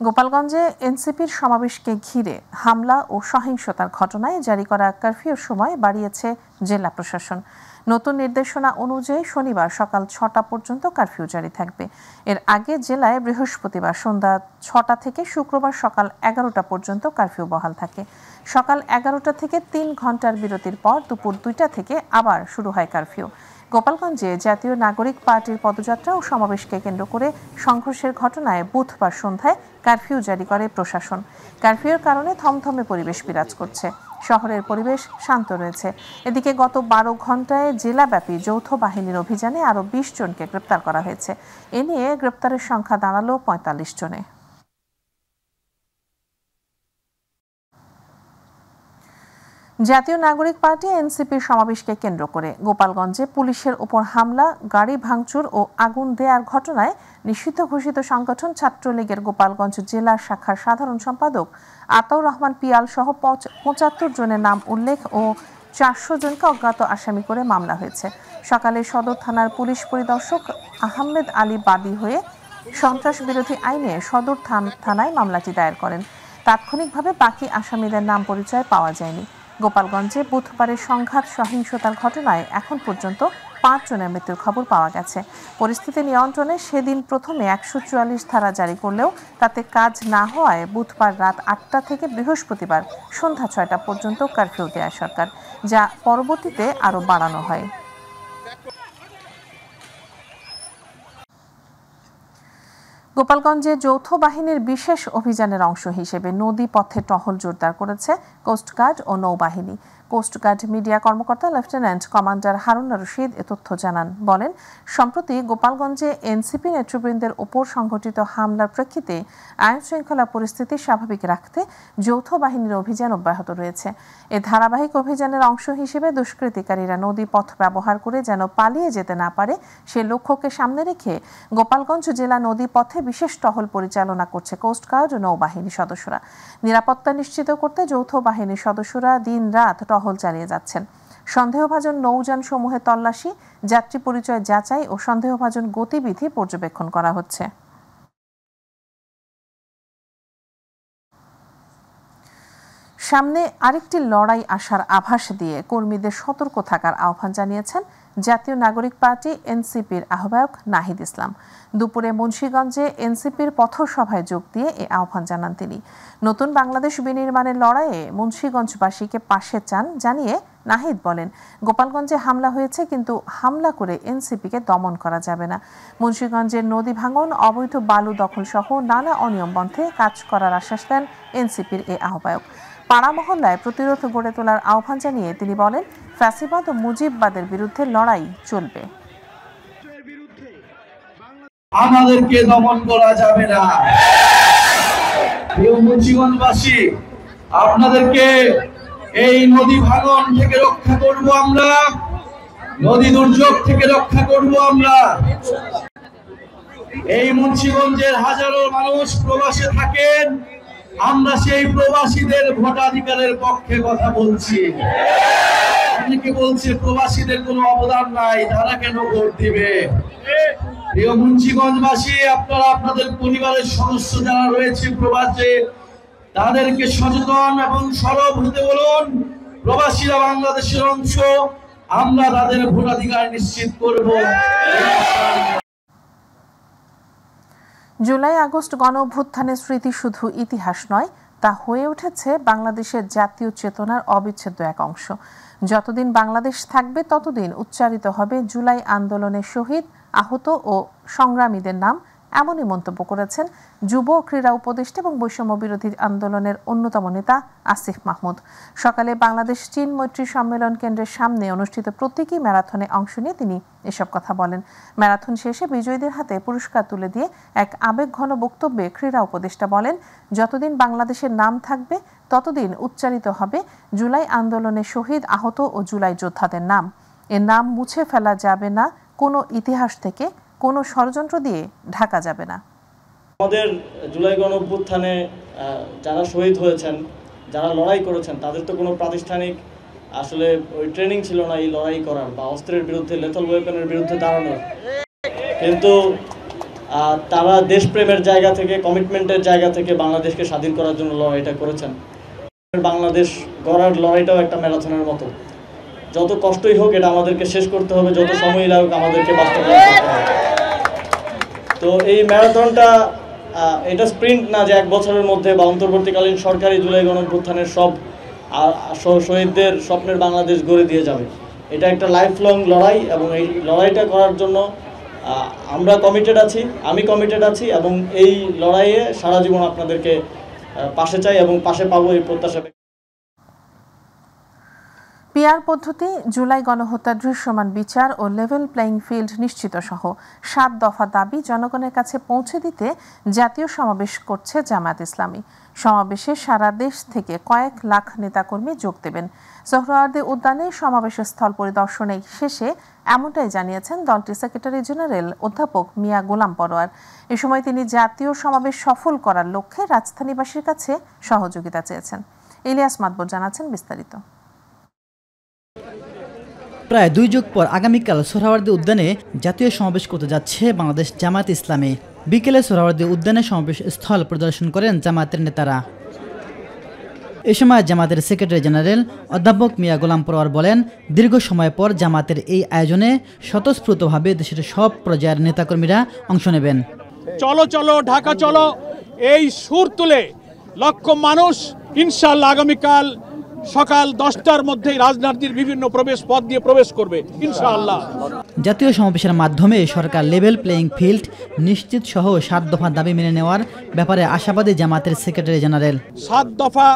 গোপালগঞ্জে এনসিপির সমাবেশকে ঘিরে হামলা ও সহিংসতার ঘটনায় জারি করা কারফিউর সময় বাড়িয়েছে জেলা প্রশাসন। নতুন নির্দেশনা অনুযায়ী শনিবার সকাল ৬টা পর্যন্ত কারফিউ জারি থাকবে। এর আগে জেলায় বৃহস্পতিবার সন্ধ্যা ৬টা থেকে শুক্রবার সকাল ১১টা পর্যন্ত কারফিউ বহাল থাকে। সকাল ১১টা থেকে ৩ ঘন্টার বিরতির পর দুপুর ২টা থেকে আবার শুরু হয় কারফিউ। গোপালগঞ্জে জাতীয় নাগরিক পার্টির পদযাত্রা ও সমাবেশকে কেন্দ্র করে সংঘর্ষের ঘটনায় বুধবার সন্ধ্যায় কারফিউ জারি করে প্রশাসন। কারফিউর কারণে থমথমে পরিবেশ বিরাজ করছে। শহরের পরিবেশ শান্ত রয়েছে। এদিকে গত ১২ ঘন্টায় জেলাব্যাপী যৌথ বাহিনীর অভিযানে আরও ২০ জনকে গ্রেপ্তার করা হয়েছে। এ নিয়ে গ্রেপ্তারের সংখ্যা দাঁড়ালো ৪৫ জনে। জাতীয় নাগরিক পার্টি এনসিপির সমাবেশকে কেন্দ্র করে গোপালগঞ্জে পুলিশের ওপর হামলা, গাড়ি ভাঙচুর ও আগুন দেওয়ার ঘটনায় নিষিদ্ধ ঘোষিত সংগঠন ছাত্রলীগের গোপালগঞ্জ জেলা শাখার সাধারণ সম্পাদক আতাউর রহমান পিয়াল সহ ৭৫ জনের নাম উল্লেখ ও ৪০০ জনকে অজ্ঞাত আসামি করে মামলা হয়েছে। সকালে সদর থানার পুলিশ পরিদর্শক আহমেদ আলী বাদী হয়ে সন্ত্রাস বিরোধী আইনে সদর থানায় মামলাটি দায়ের করেন। তাৎক্ষণিকভাবে বাকি আসামিদের নাম পরিচয় পাওয়া যায়নি। গোপালগঞ্জে বুধবারের সংঘাত সহিংসতার ঘটনায় এখন পর্যন্ত ৫ জনের মৃত্যুর খবর পাওয়া গেছে। পরিস্থিতি নিয়ন্ত্রণে সেদিন প্রথমে ১৪৪ ধারা জারি করলেও তাতে কাজ না হওয়ায় বুধবার রাত ৮টা থেকে বৃহস্পতিবার সন্ধ্যা ৬টা পর্যন্ত কারফিউ দেয় সরকার, যা পরবর্তীতে আরও বাড়ানো হয়। গোপালগঞ্জে যৌথ বাহিনীর বিশেষ অভিযানের অংশ হিসেবে নদী পথে টহল জোরদার করেছে কোস্টগার্ড ও নৌবাহিনী। কোস্টগার্ড মিডিয়া কর্মকর্তা লেফটেন্যান্ট কমান্ডার হারুন রশিদ এ তথ্য জানান। বলেন, সম্প্রতি গোপালগঞ্জে এনসিপি নেতৃবৃন্দের ওপর সংঘটিত হামলার প্রেক্ষিতে আইন শৃঙ্খলা পরিস্থিতি স্বাভাবিক রাখতে যৌথ বাহিনীর অভিযান অব্যাহত রয়েছে। এ ধারাবাহিক অভিযানের অংশ হিসেবে দুষ্কৃতিকারীরা নদী পথ ব্যবহার করে যেন পালিয়ে যেতে না পারে সে লক্ষ্যকে সামনে রেখে গোপালগঞ্জ জেলা নদী পথে বিশেষ টহল পরিচালনা করছে কোস্টগার্ড ও নৌবাহিনী সদস্যরা। নিরাপত্তা নিশ্চিত করতে যৌথ বাহিনীর সদস্যরা দিন-রাত টহল চালিয়ে যাচ্ছেন। সন্দেহভাজন নৌযান সমূহে তল্লাশি, যাত্রী পরিচয় যাচাই ও সন্দেহভাজন গতিবিধি পর্যবেক্ষণ করা হচ্ছে। সামনে আরেকটি লড়াই আসার আভাস দিয়ে কর্মীদের সতর্ক থাকার আহ্বান জানিয়েছেন জাতীয় নাগরিক পার্টি এনসিপির আহ্বায়ক নাহিদ ইসলাম। দুপুরে মুন্সিগঞ্জে এনসিপির পথসভায় যোগ দিয়ে এ আহ্বান জানান তিনি। নতুন বাংলাদেশ বিনির্মাণের লড়াইয়ে মুন্সিগঞ্জবাসীকে পাশে চান জানিয়ে নাহিদ বলেন, গোপালগঞ্জে হামলা হয়েছে, কিন্তু হামলা করে এনসিপিকে দমন করা যাবে না। মুন্সিগঞ্জের নদী ভাঙন, অবৈধ বালু দখল সহ নানা অনিয়ম বন্ধে কাজ করার আশ্বাস দেন এনসিপির এ আহ্বায়ক। পাড়া মহল্লায় প্রতিরোধ গড়ে তোলার আহ্বান জানিয়ে তিনি বলেন, ফ্যাসিবাদ ও মুজিববাদের বিরুদ্ধে লড়াই চলবে। আমাদেরকে দমন করা যাবে না। প্রিয় মুন্সিগঞ্জবাসী, আপনাদেরকে এই নদী ভাঙন থেকে রক্ষা করব আমরা, নদী দুর্যোগ থেকে রক্ষা করব আমরা। এই মুন্সিগঞ্জের হাজারো মানুষ প্রবাসে থাকেন, আমরা সেই প্রবাসীদের ভোটাধিকারের পক্ষে কথা বলছি। অনেকে বলছে প্রবাসীদের কোনো অবদান নাই, তারা কেন ভোট দিবে? প্রিয় মুন্সিগঞ্জবাসী, আপনারা আপনাদের পরিবারের সদস্য যারা রয়েছে প্রবাসে, তাদেরকে সচেতন এবং সরব হতে বলুন। প্রবাসীরা বাংলাদেশের অংশ, আমরা তাদের ভোটাধিকার নিশ্চিত করব। জুলাই আগস্ট গণ অভ্যুত্থানের স্মৃতি শুধু ইতিহাস নয়, তা হয়ে উঠেছে বাংলাদেশের জাতীয় চেতনার অবিচ্ছেদ্য এক অংশ। যতদিন বাংলাদেশ থাকবে ততদিন উচ্চারিত হবে জুলাই আন্দোলনের শহীদ, আহত ও সংগ্রামীদের নাম, এমনই মন্তব্য করেছেন যুব ক্রীড়া উপদেষ্টা এবং বৈষম্য বিরোধী আন্দোলনের অন্যতম নেতা আসিফ মাহমুদ। সকালে বাংলাদেশ চীন মৈত্রী সম্মেলন কেন্দ্রের সামনে অনুষ্ঠিত প্রতীকী ম্যারাথনে অংশ নিয়ে তিনি এসব কথা বলেন। ম্যারাথন শেষে বিজয়ীদের হাতে পুরস্কার তুলে দিয়ে এক আবেগঘন বক্তব্যে ক্রীড়া উপদেষ্টা বলেন, যতদিন বাংলাদেশের নাম থাকবে ততদিন উচ্চারিত হবে জুলাই আন্দোলনের শহীদ, আহত ও জুলাই যোদ্ধাদের নাম। এর নাম মুছে ফেলা যাবে না, কোনো ইতিহাস থেকে, কোনো ষড়যন্ত্র দিয়ে ঢাকা যাবে না। আমাদের জুলাই গণ অভ্যুত্থানে যারা শহীদ হয়েছেন, যারা লড়াই করেছেন, তাদের তো কোনো প্রাতিষ্ঠানিক আসলে ওই ট্রেনিং ছিল না এই লড়াই করার বা অস্ত্রের বিরুদ্ধে, লেথাল ওয়েপনের বিরুদ্ধে দাঁড়ানোর। কিন্তু তারা দেশপ্রেমের জায়গা থেকে, কমিটমেন্টের জায়গা থেকে বাংলাদেশকে স্বাধীন করার জন্য লড়াইটা করেছেন। বাংলাদেশ গড়ার লড়াইটাও একটা ম্যারাথনের মতো, যত কষ্টই হোক এটা আমাদেরকে শেষ করতে হবে, যত সময় লাগুক আমাদেরকে বাস্তবায়ন করতে হবে। তো এই ম্যারাথনটা এটা স্প্রিন্ট না যে 1 বছরের মধ্যে বা অন্তর্বর্তীকালীন সরকারি জুলাই গণঅভ্যুত্থানের সব শহীদদের স্বপ্নের বাংলাদেশ গড়ে দিয়ে যাবে। এটা একটা লাইফ লং লড়াই এবং এই লড়াইটা করার জন্য আমরা কমিটেড আছি, আমি কমিটেড আছি এবং এই লড়াইয়ে সারা জীবন আপনাদেরকে পাশে চাই এবং পাশে পাবো এই প্রত্যাশা। পিআর পদ্ধতি, জুলাই গণহত্যার দৃশ্যমান বিচার ও লেভেল প্লেইং ফিল্ড নিশ্চিত সহ 7 দফা দাবি জনগণের কাছে পৌঁছে দিতে জাতীয় সমাবেশ করছে জামায়াত ইসলামী। সমাবেশে সারা দেশ থেকে কয়েক লাখ নেতাকর্মী যোগ দেবেন। সোহরাওয়ার্দী উদ্যানে সমাবেশের স্থল পরিদর্শনে শেষে এমনটাই জানিয়েছেন দলটির সেক্রেটারি জেনারেল অধ্যাপক মিয়া গোলাম পরোয়ার। এ সময় তিনি জাতীয় সমাবেশ সফল করার লক্ষ্যে রাজধানীবাসীর কাছে সহযোগিতা চেয়েছেন। ইলিয়াস মাতবর জানাচ্ছেন বিস্তারিত। প্রায় 2 যুগ পর আগামীকাল সোহরাওয়ার্দী উদ্যানে জাতীয় সমাবেশ করতে যাচ্ছে বাংলাদেশ জামায়াত ইসলামী। বিকেলে সোহরাওয়ার্দী উদ্যানে সমাবেশ স্থল পরিদর্শন করেন জামায়াতের নেতারা। এ সময় জামায়াতের সেক্রেটারি জেনারেল অধ্যাপক মিয়া গোলাম পরোয়ার বলেন, দীর্ঘ সময় পর জামায়াতের এই আয়োজনে স্বতঃস্ফূর্তভাবে দেশের সব পর্যায়ের নেতাকর্মীরা অংশ নেবেন। চলো চলো ঢাকা চলো, এই সুর তুলে লক্ষ মানুষ ইনশাআল্লাহ আগামীকাল সকাল 10টার মধ্যেই রাজধানীর বিভিন্ন প্রবেশ পথ দিয়ে প্রবেশ করবে ইনশাআল্লাহ। জাতীয় সমাবেশের মাধ্যমে সরকার লেভেল প্লেইং ফিল্ড নিশ্চিত সহ 7 দফা দাবি মেনে নেওয়ার ব্যাপারে আশাবাদী জামায়াতের সেক্রেটারি জেনারেল। 7 দফা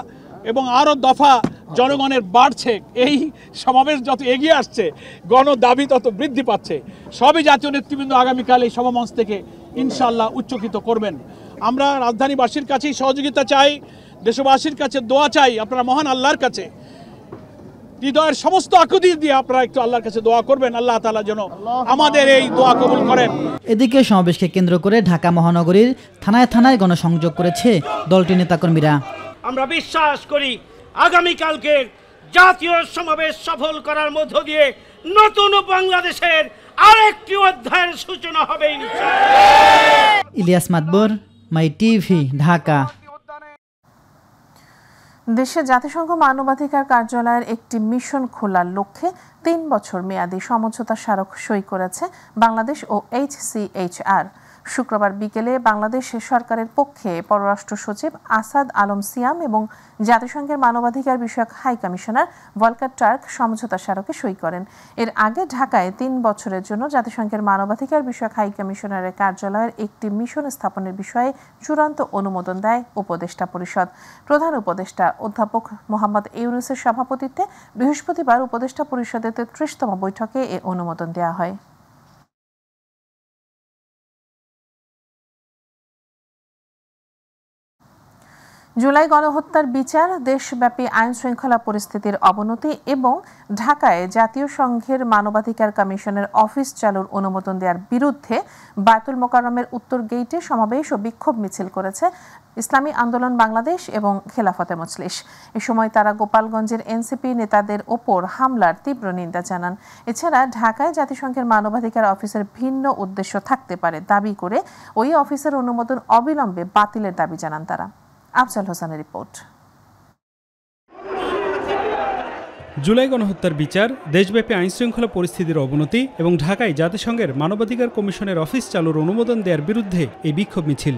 এবং আরও দফা জনগণের বাড়ছে, এই সমাবেশ যত এগিয়ে আসছে গণ দাবি তত বৃদ্ধি পাচ্ছে। সবই জাতীয় নেতৃবৃন্দ আগামীকাল এই সমাবেশ থেকে ইনশাআল্লাহ উচ্চকিত করবেন। আমরা রাজধানীবাসীর কাছেই সহযোগিতা চাই, দেশবাসীর কাছে দোয়া চাই। আপনারা মহান আল্লাহর কাছে হৃদয়ের সমস্ত আকুতি দিয়ে আপনারা একটু আল্লাহর কাছে দোয়া করবেন, আল্লাহ তাআলা যেন আমাদের এই দোয়া কবুল করেন। এদিকে সমাবেশকে কেন্দ্র করে ঢাকা মহানগরীর থানায় থানায় গণসংযোগ করেছে দলটির নেতাকর্মীরা। আমরা বিশ্বাস করি আগামীকালকে জাতীয় সমাবেশ সফল করার মধ্য দিয়ে নতুন বাংলাদেশের আরেকটি অধ্যায়ের সূচনা হবে ইনশাআল্লাহ। ইলিয়াস মাতবর, মাই টিভি, ঢাকা। দেশে জাতিসংঘ মানবাধিকার কার্যালয়ের একটি মিশন খোলার লক্ষ্যে 3 বছর মেয়াদী সমঝোতা স্মারক সই করেছে বাংলাদেশ ও HCHR। শুক্রবার বিকেলে বাংলাদেশ সরকারের পক্ষে পররাষ্ট্র সচিব আসাদ আলম সিয়াম এবং জাতিসংঘের মানবাধিকার বিষয়ক হাই কমিশনার ভলকার টার্ক সমঝোতা স্মারকে সই করেন। এর আগে ঢাকায় 3 বছরের জন্য জাতিসংঘের মানবাধিকার বিষয়ক হাই কমিশনারের কার্যালয়ের একটি মিশন স্থাপনের বিষয়ে চূড়ান্ত অনুমোদন দেয় উপদেষ্টা পরিষদ। প্রধান উপদেষ্টা অধ্যাপক মোহাম্মদ ইউনূসের সভাপতিত্বে বৃহস্পতিবার উপদেষ্টা পরিষদের 33তম বৈঠকে এ অনুমোদন দেওয়া হয়। জুলাই গণহত্যার বিচার, দেশব্যাপী আইন শৃঙ্খলা পরিস্থিতির অবনতি এবং ঢাকায় জাতীয় সংঘের মানবাধিকার কমিশনের অফিস চালুর অনুমোদন দেওয়ার বিরুদ্ধে বায়তুল মোকাররমের উত্তর গেইটে সমাবেশ ও বিক্ষোভ মিছিল করেছে ইসলামী আন্দোলন বাংলাদেশ এবং খেলাফতে মজলিস। এ সময় তারা গোপালগঞ্জের এনসিপি নেতাদের ওপর হামলার তীব্র নিন্দা জানান। এছাড়া ঢাকায় জাতিসংঘের মানবাধিকার অফিসের ভিন্ন উদ্দেশ্য থাকতে পারে দাবি করে ওই অফিসের অনুমোদন অবিলম্বে বাতিলের দাবি জানান তারা। আফজাল হোসেনের রিপোর্ট। জুলাই গণহত্যার বিচার, দেশব্যাপী আইনশৃঙ্খলা পরিস্থিতির অবনতি এবং ঢাকায় জাতিসংঘের মানবাধিকার কমিশনের অফিস চালুর অনুমোদন দেওয়ার বিরুদ্ধে এই বিক্ষোভ মিছিল।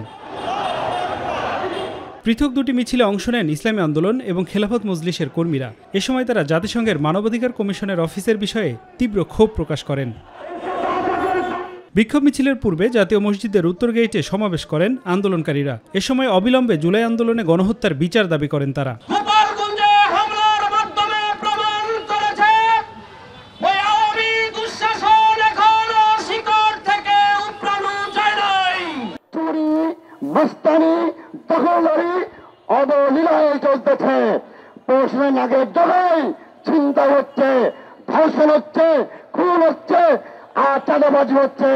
পৃথক 2টি মিছিলে অংশ নেন ইসলামী আন্দোলন এবং খেলাফত মজলিসের কর্মীরা। এ সময় তারা জাতিসংঘের মানবাধিকার কমিশনের অফিসের বিষয়ে তীব্র ক্ষোভ প্রকাশ করেন। বিক্ষোভ মিছিলের পূর্বে জাতীয় মসজিদের উত্তর গেইটে সমাবেশ করেন আন্দোলনকারীরা। এ সময় অবিলম্বে জুলাই আন্দোলনে গণহত্যার বিচার দাবি করেন তারা। চিন্তা হচ্ছে, ধর্ষণ হচ্ছে, খুন হচ্ছে, আর চাঁদাবাজি হচ্ছে।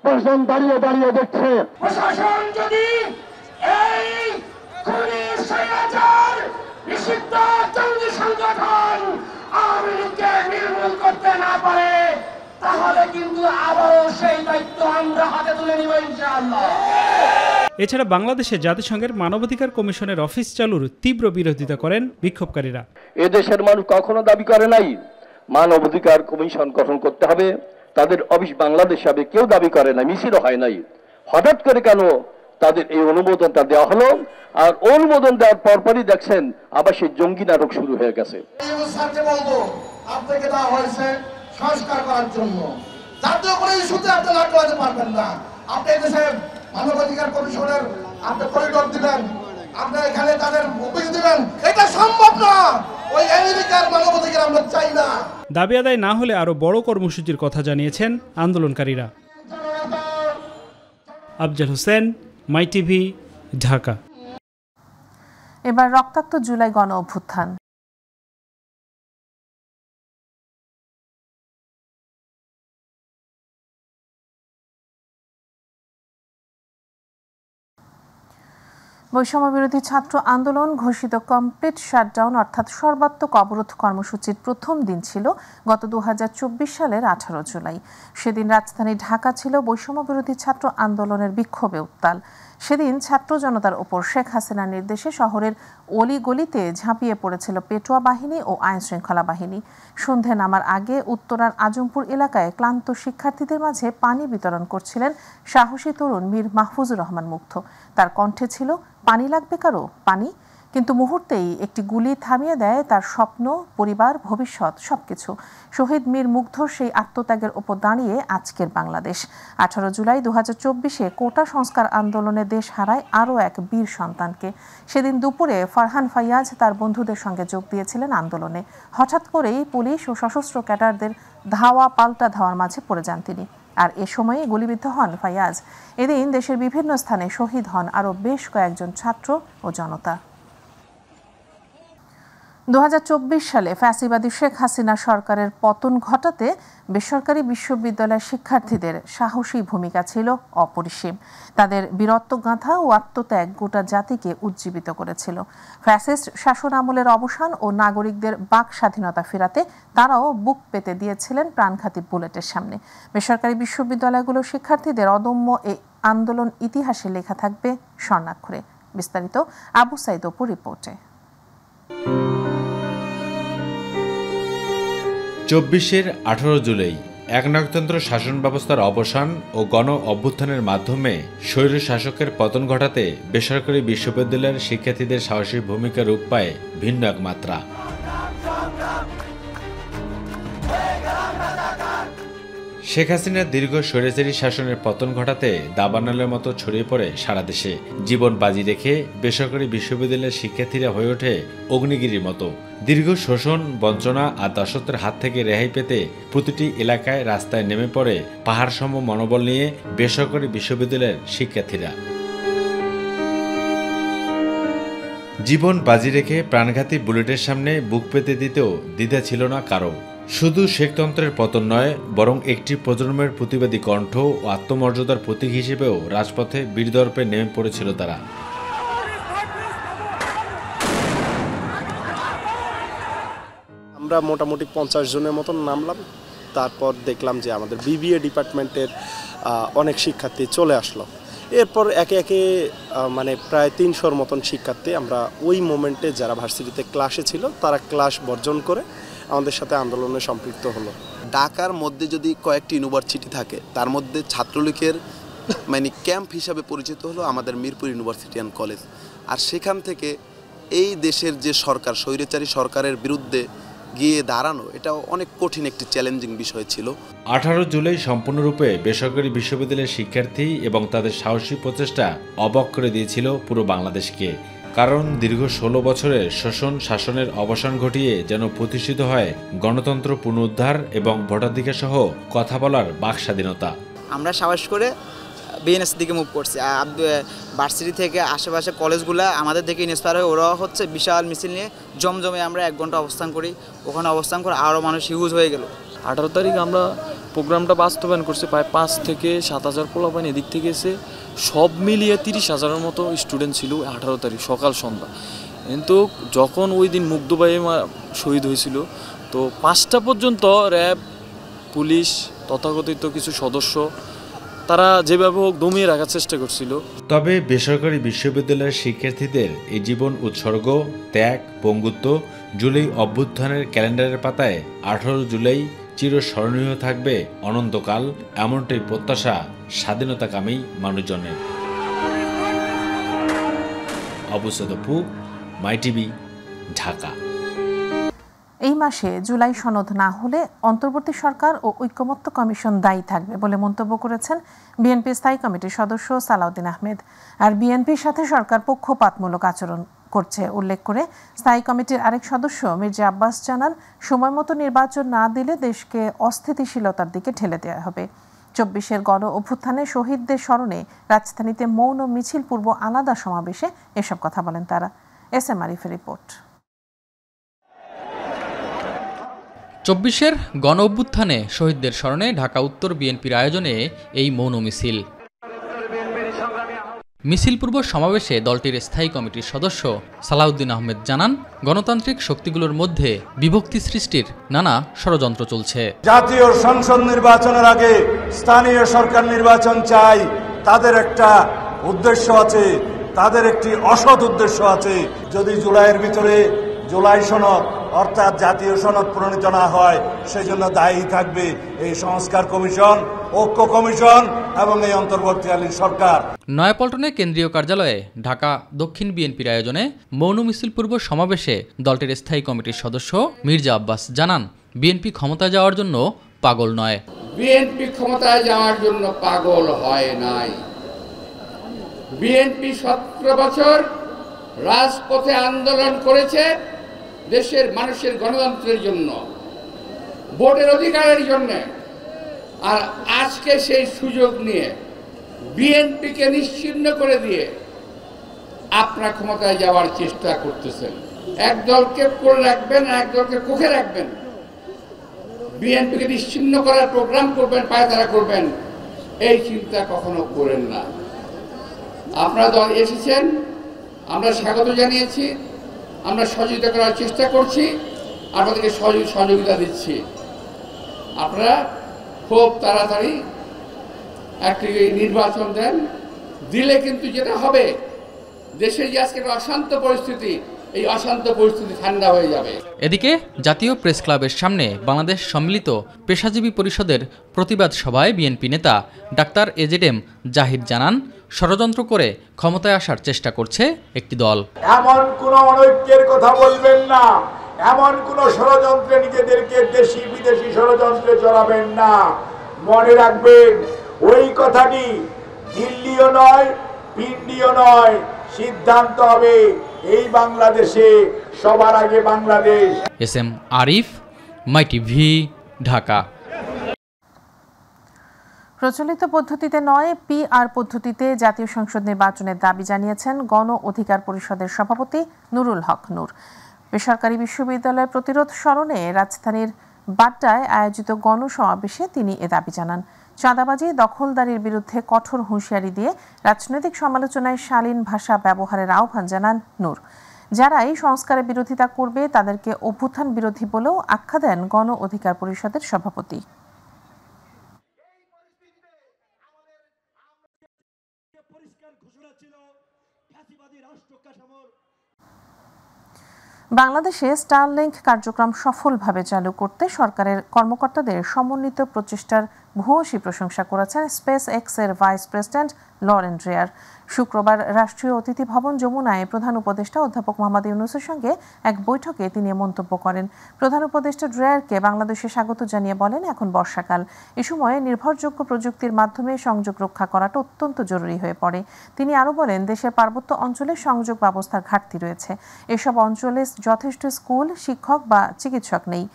প্রশাসন দাঁড়িয়ে দাঁড়িয়ে দেখছে। প্রশাসন যদি এই খুনি স্বৈরাচার নিষিদ্ধ জঙ্গি সংগঠন আওয়ামী লীগকে নির্মূল করতে না পারে, তাহলে কিন্তু আবারও সেই দায়িত্ব আমরা হাতে তুলে নিব ইনশাআল্লাহ। এছাড়া বাংলাদেশে জাতিসংঘের মানবাধিকার কমিশনের অফিস চালুর তীব্র বিরোধিতা করেন বিক্ষোভকারীরা। এদেশের মানুষ কখনো দাবি করে নাই মানবাধিকার কমিশন গঠন করতে হবে, তাদের অফিস বাংলাদেশে হবে, কেউ দাবি করে না, মিছিলও হয় নাই। হঠাৎ করে কেন তাদের এই অনুমোদনটা দেওয়া হলো? আর অনুমোদন দেওয়ার পরপরই দেখছেন আবার সেই জঙ্গি নাটক শুরু হয়ে গেছে। আপনাকে দেওয়া হয়েছে সংস্কার করার জন্য, জাতীয় কোনো ইস্যুতে আপনি লাগ করাতে পারবেন না। আপনি দেশে মানবাধিকার কমিশনের আপনি করিডোর দিবেন, আপনি এখানে তাদের অফিস দিবেন, এটা সম্ভব না। ওই আমেরিকার মানবাধিকার আমরা চাই না। দাবি আদায় না হলে আরো বড় কর্মসূচির কথা জানিয়েছেন আন্দোলনকারীরা। আফজাল হোসেন, মাই টিভি, ঢাকা। এবার রক্তাক্ত জুলাই গণ অভ্যুত্থান। বৈষম্য বিরোধী ছাত্র আন্দোলন ঘোষিত কমপ্লিট শাটডাউন অর্থাৎ সর্বাত্মক অবরোধ কর্মসূচির প্রথম দিন ছিল গত 2024 সালের 18 জুলাই। সেদিন রাজধানী ঢাকা ছিল বৈষম্য বিরোধী ছাত্র আন্দোলনের বিক্ষোভে উত্তাল। সেদিন ছাত্র জনতার ওপর শেখ হাসিনার নির্দেশে শহরের অলিগলিতে ঝাঁপিয়ে পড়েছিল পেটোয়া বাহিনী ও আইন শৃঙ্খলা বাহিনী। সন্ধে নামার আগে উত্তরার আজমপুর এলাকায় ক্লান্ত শিক্ষার্থীদের মাঝে পানি বিতরণ করছিলেন সাহসী তরুণ মীর মাহফুজুর রহমান মুগ্ধ। তার কণ্ঠে ছিল, পানি লাগবে কারো, পানি। কিন্তু মুহূর্তেই একটি গুলি থামিয়ে দেয় তার স্বপ্ন, পরিবার, ভবিষ্যৎ সবকিছু। শহীদ মীর মুগ্ধর সেই আত্মত্যাগের ওপর দাঁড়িয়ে আজকের বাংলাদেশ। 18 জুলাই 2024-এ কোটা সংস্কার আন্দোলনে দেশ হারায় আরও এক বীর সন্তানকে। সেদিন দুপুরে ফারহান ফাইয়াজ তার বন্ধুদের সঙ্গে যোগ দিয়েছিলেন আন্দোলনে। হঠাৎ করেই পুলিশ ও সশস্ত্র ক্যাডারদের ধাওয়া পাল্টা ধাওয়ার মাঝে পড়ে যান তিনি। আর এ সময়ে গুলিবিদ্ধ হন ফাইয়াজ। এদিন দেশের বিভিন্ন স্থানে শহীদ হন আরও বেশ কয়েকজন ছাত্র ও জনতা। 2024 সালে ফ্যাসিবাদী শেখ হাসিনা সরকারের পতন ঘটাতে বেসরকারি বিশ্ববিদ্যালয়ের শিক্ষার্থীদের সাহসী ভূমিকা ছিল অপরিসীম। তাদের বীরত্বগাথা ও আত্মত্যাগ গোটা জাতিকে উজ্জীবিত করেছিল। ফ্যাসিস্ট শাসন আমলের অবসান ও নাগরিকদের বাক স্বাধীনতা ফেরাতে তারাও বুক পেতে দিয়েছিলেন প্রাণঘাতী বুলেটের সামনে। বেসরকারি বিশ্ববিদ্যালয়গুলোর শিক্ষার্থীদের অদম্য এই আন্দোলন ইতিহাসে লেখা থাকবে স্বর্ণাক্ষরে। বিস্তারিত আবু সাইদ অপুর রিপোর্টে। 24-এর 18 জুলাই একনায়কতন্ত্র শাসন ব্যবস্থার অবসান ও গণ অভ্যুত্থানের মাধ্যমে স্বৈর শাসকের পতন ঘটাতে বেসরকারি বিশ্ববিদ্যালয়ের শিক্ষার্থীদের সাহসী ভূমিকা রূপ পায় ভিন্ন এক মাত্রা। শেখ হাসিনার দীর্ঘ স্বৈরাচারী শাসনের পতন ঘটাতে দাবানলের মতো ছড়িয়ে পড়ে সারা দেশে। জীবন বাজি রেখে বেসরকারি বিশ্ববিদ্যালয়ের শিক্ষার্থীরা হয়ে ওঠে অগ্নিগিরির মতো। দীর্ঘ শোষণ, বঞ্চনা আর দাসত্বের হাত থেকে রেহাই পেতে প্রতিটি এলাকায় রাস্তায় নেমে পড়ে পাহাড়সম মনোবল নিয়ে বেসরকারি বিশ্ববিদ্যালয়ের শিক্ষার্থীরা। জীবন বাজি রেখে প্রাণঘাতী বুলেটের সামনে বুক পেতে দিতেও দ্বিধা ছিল না কারো। শুধু শেখতন্ত্রের পতন নয়, বরং একটি প্রজন্মের প্রতিবাদী কণ্ঠ ও আত্মমর্যাদার প্রতীক হিসেবেও রাজপথে বীরদর্পে নেমে পড়েছিল তারা। আমরা মোটামুটি 50 জনের মতন নামলাম। তারপর দেখলাম যে আমাদের বিবিএ ডিপার্টমেন্টের অনেক শিক্ষার্থী চলে আসলো। এরপর একে একে মানে প্রায় 300-র মতন শিক্ষার্থী আমরা ওই মোমেন্টে যারা ভার্সিটিতে ক্লাসে ছিল তারা ক্লাস বর্জন করে আমাদের সাথে আন্দোলনে সম্পৃক্ত হলো। ঢাকার মধ্যে যদি কয়েকটি ইউনিভার্সিটি থাকে তার মধ্যে ছাত্রলীগের মানে ক্যাম্প হিসাবে পরিচিত হলো আমাদের মিরপুর ইউনিভার্সিটি অ্যান্ড কলেজ। আর সেখান থেকে এই দেশের যে সরকার, স্বৈরাচারী সরকারের বিরুদ্ধে গিয়ে দাঁড়ানো, এটা অনেক কঠিন একটি চ্যালেঞ্জিং বিষয় ছিল। 18 জুলাই সম্পূর্ণরূপে বেসরকারি বিশ্ববিদ্যালয়ের শিক্ষার্থী এবং তাদের সাহসী প্রচেষ্টা অবাক করে দিয়েছিল পুরো বাংলাদেশকে। কারণ দীর্ঘ 16 বছরের শোষণ শাসনের অবসান ঘটিয়ে যেন প্রতিষ্ঠিত হয় গণতন্ত্র পুনরুদ্ধার এবং ভোটাধিকার সহ কথা বলার বাক স্বাধীনতা। আমরা সাহস করে বিএনএস দিকে মুভ করছি। ভার্সিটি থেকে আশেপাশে কলেজগুলো আমাদের দেখে ইন্সপায়ার হয়ে ওরা হচ্ছে বিশাল মিছিল নিয়ে জমজমে আমরা 1 ঘন্টা অবস্থান করি। ওখানে অবস্থান করে আরও মানুষ হিউজ হয়ে গেল। 18 তারিখ আমরা প্রোগ্রামটা বাস্তবায়ন করছি। প্রায় 5 থেকে 7,000 পোলাপাইন এদিক থেকে এসে সব মিলিয়ে 30,000-এর মতো স্টুডেন্ট ছিল 18 তারিখ সকাল সন্ধ্যা। কিন্তু যখন ওই দিন মুগ্ধ ভাই শহীদ হয়েছিল, তো 5টা পর্যন্ত র্যাব, পুলিশ, তথাকথিত কিছু সদস্য তারা যেভাবে হোক দমিয়ে রাখার চেষ্টা করছিল। তবে বেসরকারি বিশ্ববিদ্যালয়ের শিক্ষার্থীদের এই জীবন উৎসর্গ, ত্যাগ, পঙ্গুত্ব জুলাই অভ্যুত্থানের ক্যালেন্ডারের পাতায় 18 জুলাই চিরস্মরণীয় থাকবে অনন্তকাল, এমনটাই প্রত্যাশা স্বাধীনতাকামী মানুষজনের। আবু সাদপু, মাই টিভি, ঢাকা। এই মাসে জুলাই সনদ না হলে অন্তর্বর্তী সরকার ও ঐকমত্য কমিশন দায়ী থাকবে বলে মন্তব্য করেছেন বিএনপি স্থায়ী কমিটির সদস্য সালাউদ্দিন আহমেদ। আর বিএনপির সাথে সরকার পক্ষপাতমূলক আচরণ করছে উল্লেখ করে স্থায়ী কমিটির আরেক সদস্য মির্জা আব্বাস জানান, সময়মতো নির্বাচন না দিলে দেশকে অস্থিতিশীলতার দিকে ঠেলে দেওয়া হবে। 24-এর গণ অভ্যুত্থানে শহীদদের স্মরণে রাজধানীতে মৌন মিছিল পূর্ব আলাদা সমাবেশে এসব কথা বলেন তারা। এসএম আরিফের রিপোর্ট। 24-এর গণ অভ্যুত্থানে শহীদদের স্মরণে ঢাকা উত্তর বিএনপির আয়োজনে এই মৌন মিছিল। মিছিল পূর্ব সমাবেশে দলটির স্থায়ী কমিটির সদস্য সালাউদ্দিন আহমেদ জানান, গণতান্ত্রিক শক্তিগুলোর মধ্যে বিভক্তি সৃষ্টির নানা ষড়যন্ত্র চলছে। জাতীয় সংসদ নির্বাচনের আগে স্থানীয় সরকার নির্বাচন চাই, তাদের একটা উদ্দেশ্য আছে, তাদের একটি অসৎ উদ্দেশ্য আছে। যদি জুলাইয়ের ভিতরে জুলাই সনদ অর্থাৎ জাতীয় সনদ প্রণীত না হয়, সেজন্য দায়ী থাকবে এই সংস্কার কমিশন, ঐক্য কমিশন এবং এই অন্তর্বর্তীকালীন সরকার। নয়াপল্টনে কেন্দ্রীয় কার্যালয়ে ঢাকা দক্ষিণ বিএনপির আয়োজনে মৌন মিছিল পূর্ব সমাবেশে দলটির স্থায়ী কমিটির সদস্য মির্জা আব্বাস জানান, বিএনপি ক্ষমতায় যাওয়ার জন্য পাগল নয়। বিএনপি ক্ষমতায় যাওয়ার জন্য পাগল হয় নাই। বিএনপি 17 বছর রাজপথে আন্দোলন করেছে দেশের মানুষের গণতন্ত্রের জন্য, ভোটের অধিকারের জন্য। আর আজকে সেই সুযোগ নিয়ে বিএনপিকে নিশ্চিহ্ন করে দিয়ে আপনারা ক্ষমতায় যাওয়ার চেষ্টা করতেছেন। এক দলকে করে রাখবেন, এক দলকে কোখে রাখবেন, বিএনপিকে নিশ্চিহ্ন করার প্রোগ্রাম করবেন, পায়তারা করবেন, এই চিন্তা কখনো করেন না। আপনারা দল এসেছেন, আমরা স্বাগত জানিয়েছি, আমরা সহযোগিতা করার চেষ্টা করছি, আপনাদেরকে সহযোগিতা দিচ্ছি। আপনারা খুব তাড়াতাড়ি একটি নির্বাচন দেন, দিলে কিন্তু যেটা হবে, দেশের যে আজকে অশান্ত পরিস্থিতি, এই অশান্ত পরিস্থিতি ঠান্ডা হয়ে যাবে। এদিকে জাতীয় প্রেস ক্লাবের সামনে বাংলাদেশ সম্মিলিত পেশাজীবী পরিষদের প্রতিবাদ সভায় বিএনপি নেতা ডাক্তার এজেডএম জাহিদ জানান, ষড়যন্ত্র করে ক্ষমতায় আসার চেষ্টা করছে একটি দল। এমন কোন অনৈক্যের কথা বলবেন না, এমন কোন ষড়যন্ত্রে নিজেদেরকে দেশি বিদেশি ষড়যন্ত্রে জড়াবেন না। মনে রাখবেন, ওই কথাটি দিল্লিও নয়, পিন্ডিও নয়, সিদ্ধান্ত হবে এই বাংলাদেশে, সবার আগে বাংলাদেশ। এসএম আরিফ, মাই টিভি, ঢাকা। প্রচলিত পদ্ধতিতে নয়, পিআর পদ্ধতিতে জাতীয় সংসদ নির্বাচনের দাবি জানিয়েছেন গণ অধিকার পরিষদের সভাপতি নুরুল হক নূর। বেসরকারি বিশ্ববিদ্যালয় প্রতিরোধ স্মরণে রাজধানীর বাড্ডায় আয়োজিত গণসমাবেশে তিনি এ দাবি জানান। চাঁদাবাজি, দখলদারির বিরুদ্ধে কঠোর হুঁশিয়ারি দিয়ে রাজনৈতিক সমালোচনায় শালীন ভাষা ব্যবহারের আহ্বান জানান নূর। যারা এই সংস্কারের বিরোধিতা করবে তাদেরকে অভ্যুত্থান বিরোধী বলেও আখ্যা দেন গণ অধিকার পরিষদের সভাপতি। বাংলাদেশে স্টারলিংক কার্যক্রম সফলভাবে চালু করতে সরকারের কর্মকর্তাদের সমন্বিত প্রচেষ্টার ভূয়সী প্রশংসা করেছেন স্পেস এক্সের ভাইস প্রেসিডেন্ট লরেন ড্রেয়ার। শুক্রবার রাষ্ট্রীয় অতিথি ভবন যমুনায় প্রধান উপদেষ্টা অধ্যাপক মোহাম্মদ ইউনূসের সঙ্গে এক বৈঠকে তিনি মন্তব্য করেন। প্রধান উপদেষ্টা ড্রেয়ারকে বাংলাদেশে স্বাগত জানিয়ে বলেন, এখন বর্ষাকাল, এ সময়ে নির্ভরযোগ্য প্রযুক্তির মাধ্যমে সংযোগ রক্ষা করাটা অত্যন্ত জরুরি হয়ে পড়ে। তিনি আরও বলেন, দেশের পার্বত্য অঞ্চলে সংযোগ ব্যবস্থার ঘাটতি রয়েছে। এসব অঞ্চলে যথেষ্ট স্কুল, শিক্ষক বা চিকিৎসক নেই।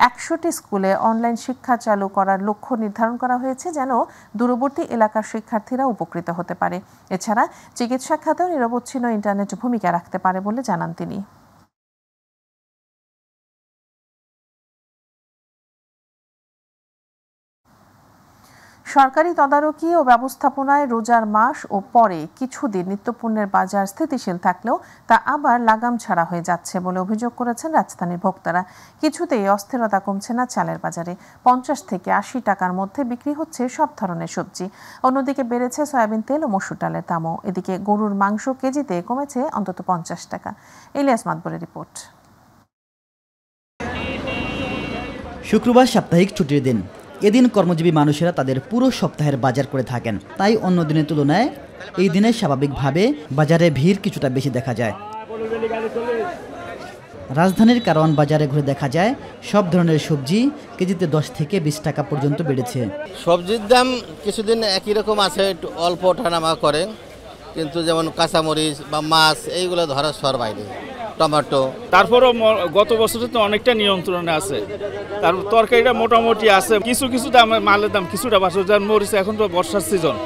100টি স্কুলে অনলাইন শিক্ষা চালু করার লক্ষ্য নির্ধারণ করা হয়েছে, যেন দূরবর্তী এলাকার শিক্ষার্থীরা উপকৃত হতে পারে। এছাড়া চিকিৎসা খাতেও নিরবচ্ছিন্ন ইন্টারনেট ভূমিকা রাখতে পারে বলে জানান তিনি। সরকারি তদারকি ও ব্যবস্থাপনায় রোজার মাস ও পরে কিছুদিন নিত্যপণ্যের বাজার স্থিতিশীল থাকলেও তা আবার লাগাম ছাড়া হয়ে যাচ্ছে বলে অভিযোগ করেছেন রাজধানীর ভোক্তারা। কিছুতেই অস্থিরতা কমছে না চালের বাজারে। 50 থেকে 80 টাকার মধ্যে বিক্রি হচ্ছে সব ধরনের সবজি। অন্যদিকে বেড়েছে সয়াবিন তেল ও মসুর ডালের দামও। এদিকে গরুর মাংস কেজিতে কমেছে অন্তত 50 টাকা। ইলিয়াস মাতবরের রিপোর্ট। শুক্রবার সাপ্তাহিক ছুটির দিন। এদিন কর্মজীবী মানুষেরা তাদের পুরো সপ্তাহের বাজার করে থাকেন, তাই অন্য দিনের তুলনায় এই দিনে স্বাভাবিকভাবে বাজারে ভিড় কিছুটা বেশি দেখা যায়। রাজধানীর কারওয়ান বাজারে ঘুরে দেখা যায় সব ধরনের সবজি কেজিতে 10 থেকে 20 টাকা পর্যন্ত বেড়েছে। সবজির দাম কিছুদিন একই রকম আছে, একটু অল্প ওঠানামা করে, কিন্তু যেমন কাঁচামরিচ বা মাছ এইগুলো ধরার সর বাইরে, টমেটো। তারপরও গত বছরে তো অনেকটা নিয়ন্ত্রণে আছে, তার তরকারিটা মোটামুটি আছে। কিছু দাম মালের দাম কিছুটা বাড়ছে, যার মরিচ এখন তো বর্ষার সিজন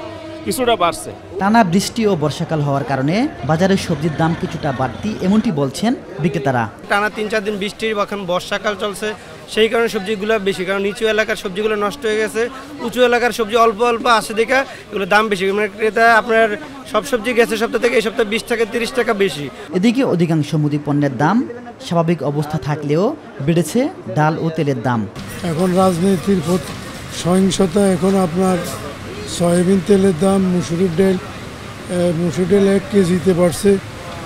কিছুটা বাড়ছে। টানা বৃষ্টি ও বর্ষাকাল হওয়ার কারণে বাজারে সবজির দাম কিছুটা বাড়তি, এমনটি বলছেন বিক্রেতারা। টানা 3-4 দিন বৃষ্টির এখন বর্ষাকাল চলছে, সেই কারণে সবজিগুলো বেশি, কারণ নিচু এলাকার সবজিগুলো নষ্ট হয়ে গেছে, উঁচু এলাকার সবজি অল্প অল্প আসে দেখা এগুলো দাম বেশি। ক্রেতা আপনার সব সবজি গেছে সপ্তাহ থেকে এই সপ্তাহে 20 থেকে 30 টাকা বেশি। এদিকে অধিকাংশ মুদি পণ্যের দাম স্বাভাবিক অবস্থা থাকলেও বেড়েছে ডাল ও তেলের দাম। এখন রাজনীতির সহিংসতা, এখন আপনার সয়াবিন তেলের দাম, মুসুর ডাল 1 কেজিতে বাড়ছে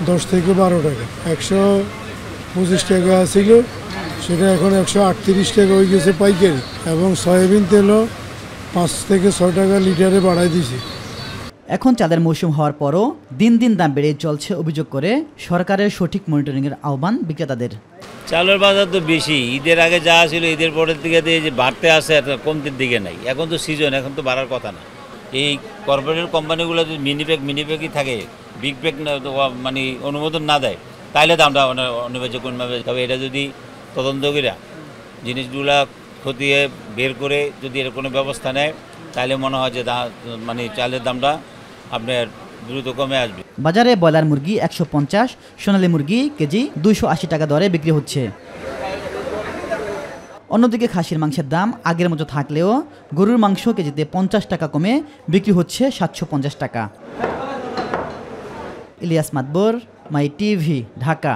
10 থেকে 12 টাকা। 125 টাকা ছিল, সেটা এখন 138 টাকা হয়ে গেছে পাইকারি, এবং সয়াবিন তেলও 5 থেকে 6 টাকা লিটারে বাড়াই দিয়েছে। এখন চাঁদের মৌসুম হওয়ার পরও দিন দিন দাম বেড়ে চলছে অভিযোগ করে সরকারের সঠিক মনিটরিংয়ের আহ্বান বিক্রেতাদের। চালের বাজার তো বেশি, ঈদের আগে যা ছিল ঈদের পরের দিকে যে বাড়তে আসে, কমতির দিকে নাই। এখন তো সিজন, এখন তো বাড়ার কথা না। এই কর্পোরেট কোম্পানিগুলো যদি মিনিপ্যাকই থাকে, বিগ প্যাক মানে অনুমোদন না দেয়, তাহলে দামটা অনিবার্য কমবে। তবে এটা যদি তদন্ত করে জিনিসগুলা খতিয়ে বের করে যদি এর কোনো ব্যবস্থা নেয়, তাহলে মনে হয় যে মানে চালের দামটা আপনার দ্রুত কমে আসবে। বাজারে ব্রয়লার মুরগি 150, সোনালী মুরগি কেজি 280 টাকা দরে বিক্রি হচ্ছে। অন্যদিকে খাসির মাংসের দাম আগের মতো থাকলেও গরুর মাংস কেজিতে 50 টাকা কমে বিক্রি হচ্ছে 750 টাকা। ইলিয়াস মাতবর, মাই টিভি, ঢাকা।